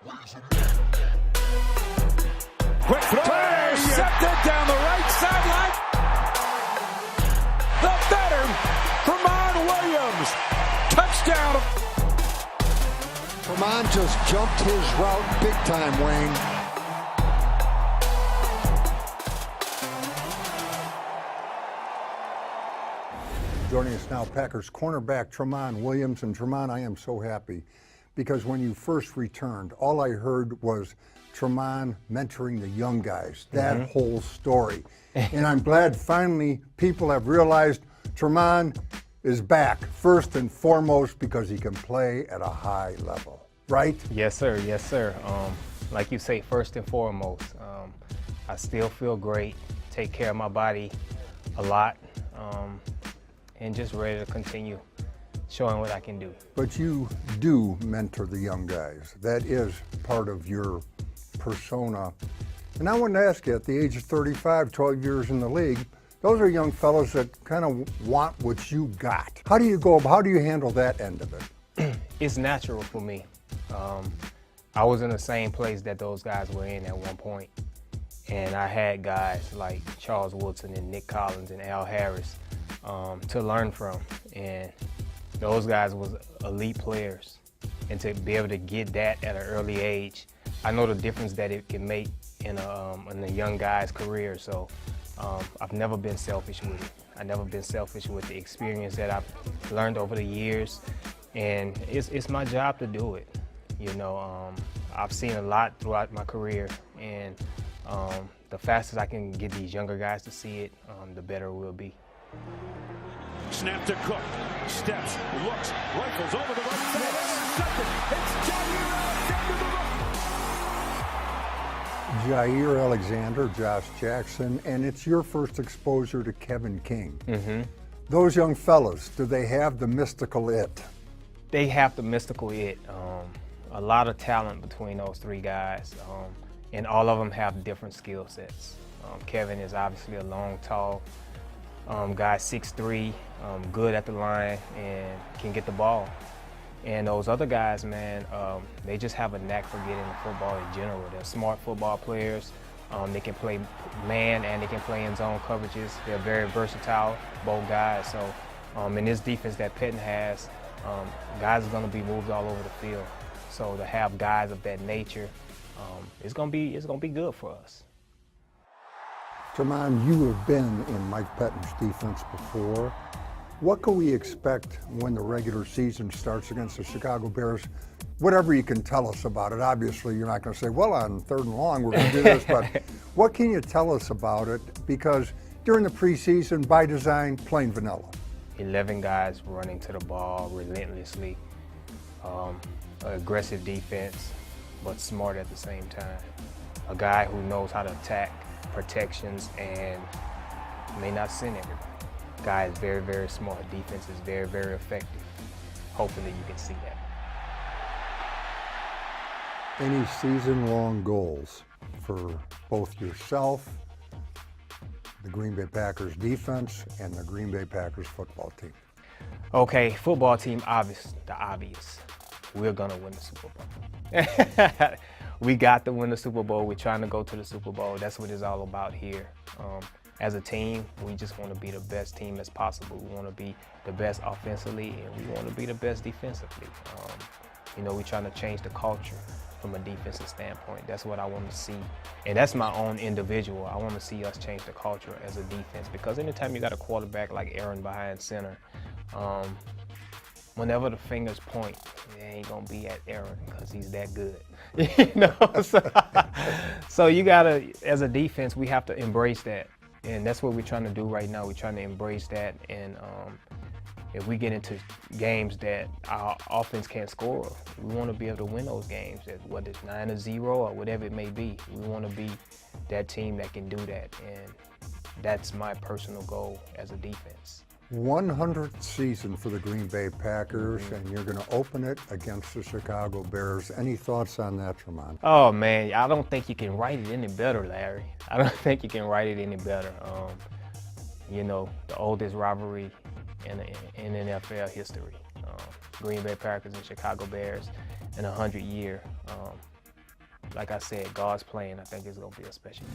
Quick throw, intercepted down the right sideline. The veteran, Tramon-Williams, touchdown. Tramon just jumped his route big time, Wayne. Joining us now, Packers cornerback Tramon-Williams. And Tramon, I am so happy because when you first returned, all I heard was Tramon mentoring the young guys, that whole story. And I'm glad finally people have realized Tramon is back, first and foremost because he can play at a high level, right? Yes, sir. Yes, sir. Like you say, first and foremost, I still feel great, take care of my body a lot, and just ready to continue showing what I can do. But you do mentor the young guys. That is part of your persona. And I wanted to ask you, at the age of 35, 12 years in the league, those are young fellows that kind of want what you got. How do you handle that end of it? It's natural for me. I was in the same place that those guys were in at one point. And I had guys like Charles Woodson and Nick Collins and Al Harris to learn from. And those guys was elite players. And to be able to get that at an early age, I know the difference that it can make in a young guy's career. So I've never been selfish with it. I've never been selfish with the experience that I've learned over the years. And it's my job to do it. You know, I've seen a lot throughout my career. And the fastest I can get these younger guys to see it, the better it will be. Snap to Cook, steps, looks, rifles over the right side, it's Jair Alexander, Josh Jackson, and it's your first exposure to Kevin King. Those young fellas, do they have the mystical it? They have the mystical it. A lot of talent between those three guys, and all of them have different skill sets. Kevin is obviously a long, tall guy, 6'3", good at the line and can get the ball. And those other guys, man, they just have a knack for getting the football in general. They're smart football players. They can play man and they can play in zone coverages. They're very versatile, both guys. So in this defense that Pettin has, guys are going to be moved all over the field. So to have guys of that nature, it's going to be good for us. Tramon, you have been in Mike Pettin's defense before. What can we expect when the regular season starts against the Chicago Bears? Whatever you can tell us about it. Obviously, you're not going to say, well, on 3rd and long, we're going to do this, but what can you tell us about it? Because during the preseason, by design, plain vanilla. 11 guys running to the ball relentlessly. Aggressive defense, but smart at the same time. A guy who knows how to attack protections and may not send everybody. Guy is very, very smart. Defense is very, very effective. Hopefully you can see that. Any season-long goals for both yourself, the Green Bay Packers defense, and the Green Bay Packers football team? Okay, football team, the obvious. We're gonna win the Super Bowl. We got to win the Super Bowl. We're trying to go to the Super Bowl. That's what it's all about here. As a team, we just want to be the best team as possible. We want to be the best offensively, and we want to be the best defensively. You know, we're trying to change the culture from a defensive standpoint. That's what I want to see. And that's my own individual. I want to see us change the culture as a defense, because anytime you got a quarterback like Aaron behind center, whenever the fingers point, it ain't gonna be at Aaron because he's that good. You know, so you gotta, as a defense, we have to embrace that, and that's what we're trying to do right now. We're trying to embrace that, and if we get into games that our offense can't score, we want to be able to win those games. Whether it's 9-0 or whatever it may be, we want to be that team that can do that, and that's my personal goal as a defense. 100th season for the Green Bay Packers, and you're going to open it against the Chicago Bears. Any thoughts on that, Tramon? Oh, man, I don't think you can write it any better, Larry. I don't think you can write it any better. You know, the oldest rivalry in NFL history. Green Bay Packers and Chicago Bears in 100 years. like I said, God's plan, I think it's going to be a special.